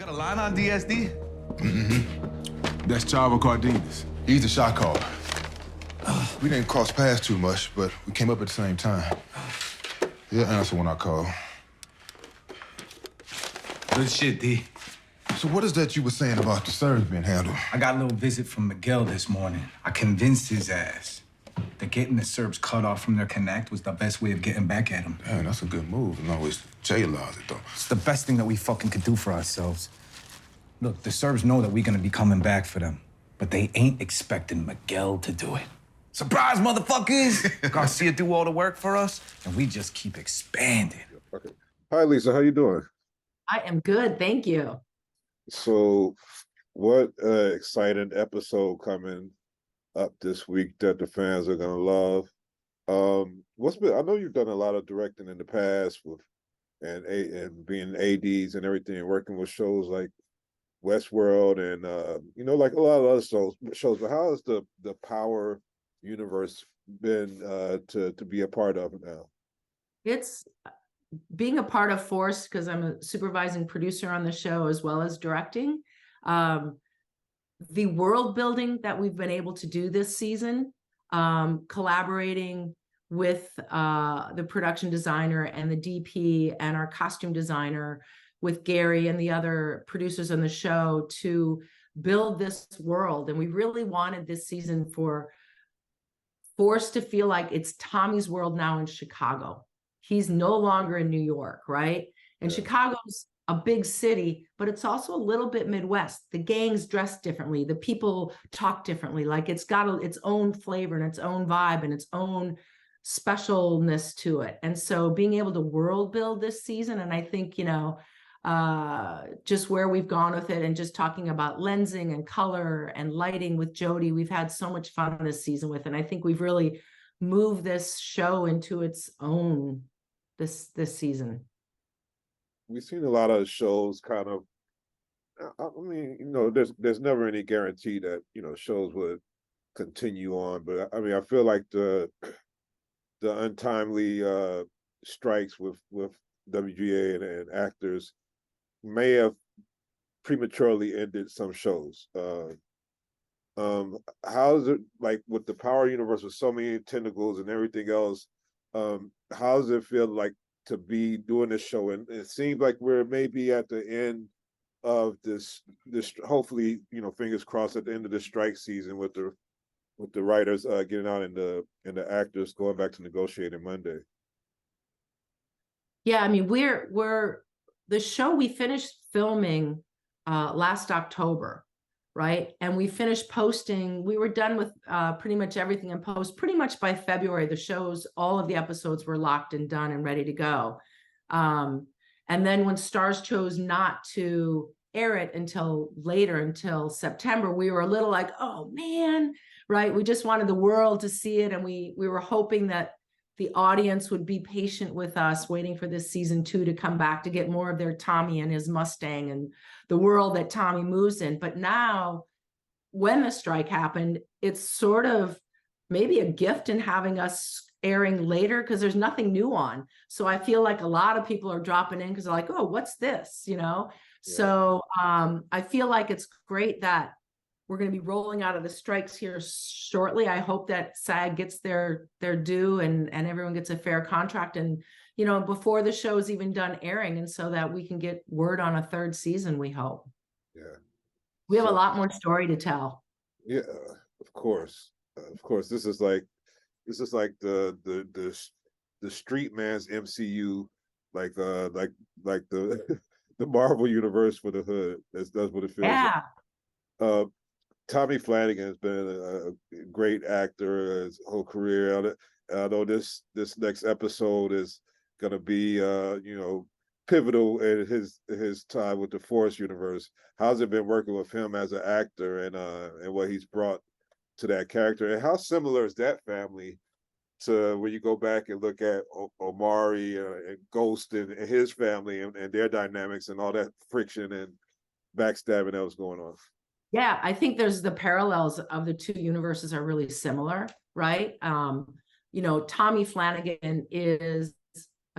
got a line on DSD? That's Chavo Cardenas. He's the shot caller. We didn't cross paths too much, but we came up at the same time. He'll answer when I call. Good shit, D. So what is that you were saying about the Serbs being handled? I got a little visit from Miguel this morning. I convinced his ass that getting the Serbs cut off from their connect was the best way of getting back at them. Man, that's a good move. And always jail-laws it, though. It's the best thing that we fucking could do for ourselves. Look, the Serbs know that we're gonna be coming back for them, but they ain't expecting Miguel to do it. Surprise, motherfuckers! Garcia do all the work for us, and we just keep expanding. Okay. Hi, Lisa. How you doing? I am good, thank you. So, what exciting episode coming up this week that the fans are gonna love? I know you've done a lot of directing in the past with and being ADs and everything, and working with shows like Westworld and like a lot of other shows. But how has the Power universe been to be a part of now? It's being a part of Force, because I'm a supervising producer on the show as well as directing. The world building that we've been able to do this season, collaborating with the production designer and the DP and our costume designer with Gary and the other producers on the show to build this world. And we really wanted this season for Force to feel like it's Tommy's world now in Chicago. He's no longer in New York, right? And Chicago's a big city, but it's also a little bit Midwest. The gangs dress differently. The people talk differently. Like it's got its own flavor and its own vibe and its own specialness to it. And so being able to world build this season, and I think, just where we've gone with it and just talking about lensing and color and lighting with Jody, we've had so much fun this season with, and I think we've really moved this show into its own this season. We've seen a lot of shows kind of, there's never any guarantee that, shows would continue on. But I feel like the untimely strikes with WGA and actors may have prematurely ended some shows. How is it, like with the Power universe with so many tentacles and everything else, how does it feel like to be doing this show? And it seems like we're maybe at the end of this hopefully, fingers crossed, at the end of the strike season with the writers getting out and the actors going back to negotiating Monday. Yeah, I mean, we're the show we finished filming last October, right? And we finished posting. We were done with pretty much everything in post. Pretty much by February, the shows, all of the episodes were locked and done and ready to go. And then when Starz chose not to air it until September, we were a little like, oh man, right? We just wanted the world to see it, and we were hoping that the audience would be patient with us, waiting for this season 2 to come back to get more of their Tommy and his Mustang and the world that Tommy moves in. But now, when the strike happened, it's sort of maybe a gift in having us airing later, because there's nothing new on. So I feel like a lot of people are dropping in because they're like, oh, what's this? Yeah. So I feel like it's great that we're going to be rolling out of the strikes here shortly. I hope that SAG gets their due and everyone gets a fair contract, and before the show is even done airing, and so that we can get word on a 3rd season, we hope. Yeah. We have a lot more story to tell. Yeah, of course. This is like the street man's MCU, like the the Marvel universe for the hood. That's what it feels like. Tommy Flanagan has been a great actor his whole career. I know this next episode is going to be pivotal in his time with the Force universe. How's it been working with him as an actor and what he's brought to that character? And how similar is that family to when you go back and look at Omari and Ghost and his family and their dynamics and all that friction and backstabbing that was going on? Yeah, I think there's the parallels of the two universes are really similar, right? Tommy Flanagan is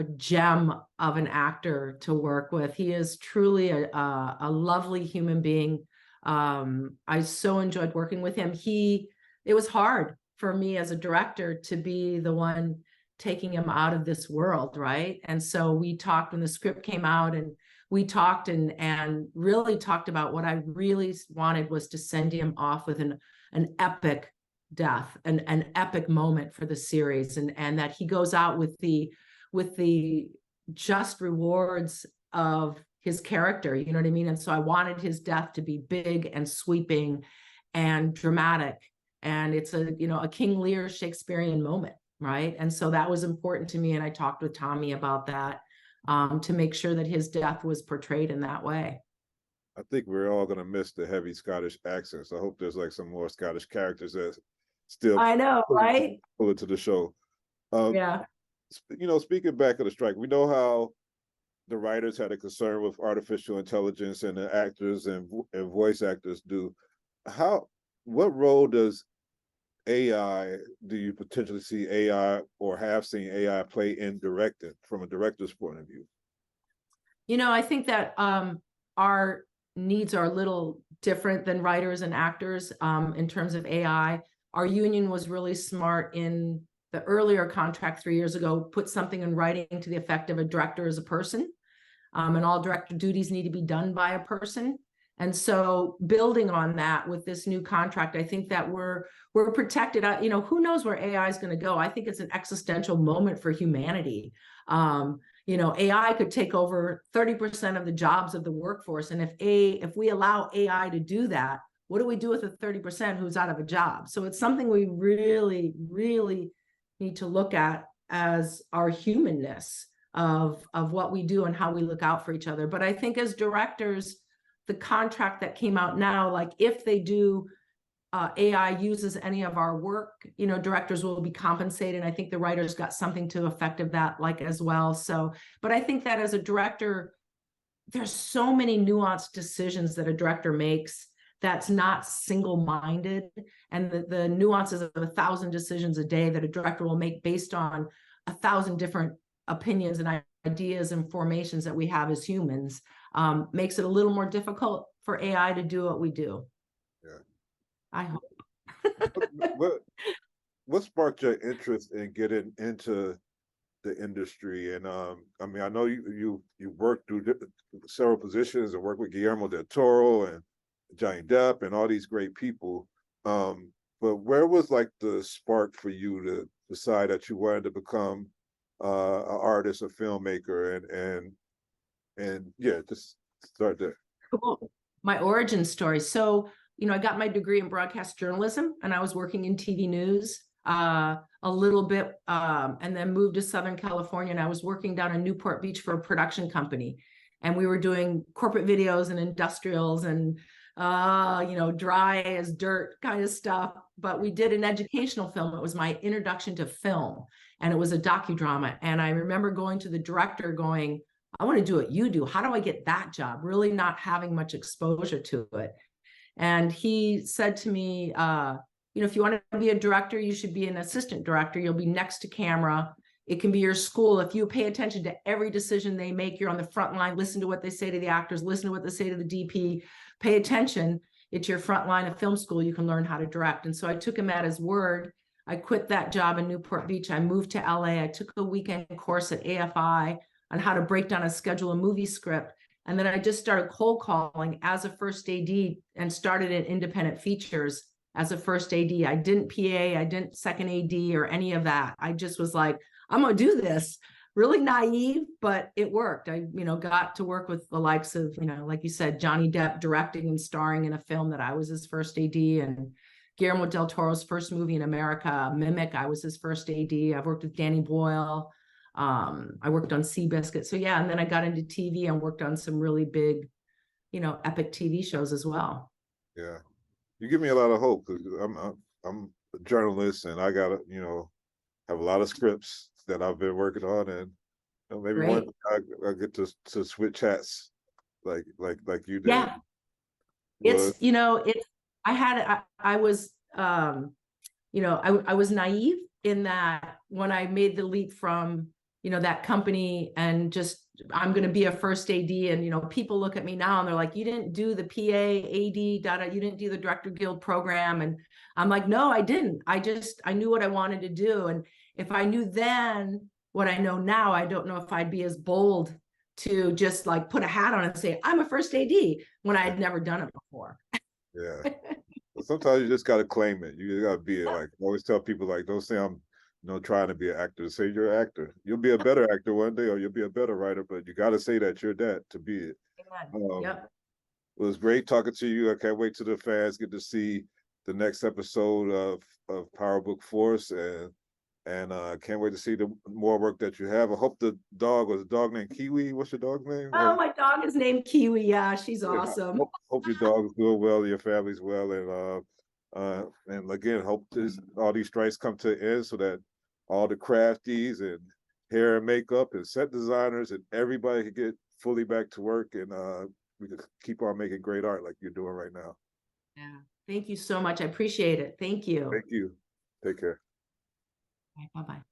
a gem of an actor to work with. He is truly a lovely human being. I so enjoyed working with him. It was hard for me as a director to be the one taking him out of this world, right? And so we talked when the script came out, and we talked and really talked about what I really wanted was to send him off with an epic death, an epic moment for the series, and that he goes out with the just rewards of his character, you know what I mean? And so I wanted his death to be big and sweeping and dramatic, and it's a King Lear Shakespearean moment, right? And so that was important to me, and I talked with Tommy about that, to make sure that his death was portrayed in that way. I think we're all gonna miss the heavy Scottish accents. I hope there's like some more Scottish characters that still I know, right? pull it to the show. Yeah. Speaking back of the strike, we know how the writers had a concern with artificial intelligence, and the actors and voice actors do. What role do you potentially see AI or have seen AI play in directing from a director's point of view? I think that our needs are a little different than writers and actors in terms of AI. Our union was really smart in the earlier contract 3 years ago, put something in writing to the effect of a director is a person, and all director duties need to be done by a person. And so building on that with this new contract, I think that we're protected. Who knows where AI is going to go? I think it's an existential moment for humanity. AI could take over 30% of the jobs of the workforce. And if we allow AI to do that, what do we do with the 30% who's out of a job? So it's something we really, really need to look at as our humanness of what we do and how we look out for each other. But I think as directors, the contract that came out now, like if they do AI uses any of our work, directors will be compensated. I think the writers got something to effect of that like as well. So, but I think that as a director, there's so many nuanced decisions that a director makes that's not single-minded, and the nuances of 1,000 decisions a day that a director will make based on 1,000 different opinions and ideas and formations that we have as humans makes it a little more difficult for AI to do what we do. Yeah. I hope. What sparked your interest in getting into the industry? And I know you worked through several positions and worked with Guillermo del Toro and Johnny Depp and all these great people. But where was like the spark for you to decide that you wanted to become an artist, a filmmaker, and yeah, just start there. Cool. My origin story. So, I got my degree in broadcast journalism, and I was working in TV news a little bit, and then moved to Southern California, and I was working down in Newport Beach for a production company. And we were doing corporate videos and industrials and dry as dirt kind of stuff. But we did an educational film. It was my introduction to film, and it was a docudrama. And I remember going to the director going, I want to do what you do. How do I get that job? Really not having much exposure to it. And he said to me, if you want to be a director, you should be an assistant director. You'll be next to camera. It can be your school. If you pay attention to every decision they make, you're on the front line. Listen to what they say to the actors. Listen to what they say to the DP. Pay attention. It's your front line of film school. You can learn how to direct. And so I took him at his word. I quit that job in Newport Beach. I moved to LA. I took a weekend course at AFI on how to break down and schedule a movie script. And then I just started cold calling as a first AD and started in independent features as a first AD. I didn't PA, I didn't second AD or any of that. I just was like, I'm gonna do this. Really naive, but it worked. I, got to work with the likes of, like you said, Johnny Depp directing and starring in a film that I was his first AD, and Guillermo del Toro's first movie in America, Mimic, I was his first AD. I've worked with Danny Boyle. I worked on Seabiscuit. So yeah, and then I got into TV and worked on some really big, epic TV shows as well. Yeah, you give me a lot of hope, because I'm a journalist, and I gotta have a lot of scripts that I've been working on, and maybe one I get to switch hats like you did. Yeah, I was naive in that when I made the leap from you know, that company and just, I'm going to be a first AD. And, you know, people look at me now and they're like, you didn't do the PA, AD, you didn't do the Director Guild program. And I'm like, no, I didn't. I knew what I wanted to do. And if I knew then what I know now, I don't know if I'd be as bold to just like put a hat on and say, I'm a first AD when I had never done it before. Yeah. Sometimes you just got to claim it. You got to be it. Like I always tell people, like, don't say I'm, you know, trying to be an actor. Say you're an actor. You'll be a better actor one day, or you'll be a better writer. But you got to say that you're that to be it. Yep. It was great talking to you. I can't wait till the fans get to see the next episode of Power Book Force, and can't wait to see the more work that you have. I hope the dog was a dog named Kiwi. What's your dog's name? Oh, my dog is named Kiwi. Yeah, she's awesome. Hope your dog is doing well, your family's well, and again, hope all these strikes come to an end so that all the crafties and hair and makeup and set designers and everybody can get fully back to work, and we can keep on making great art like you're doing right now. Yeah. Thank you so much. I appreciate it. Thank you. Thank you. Take care. Bye-bye.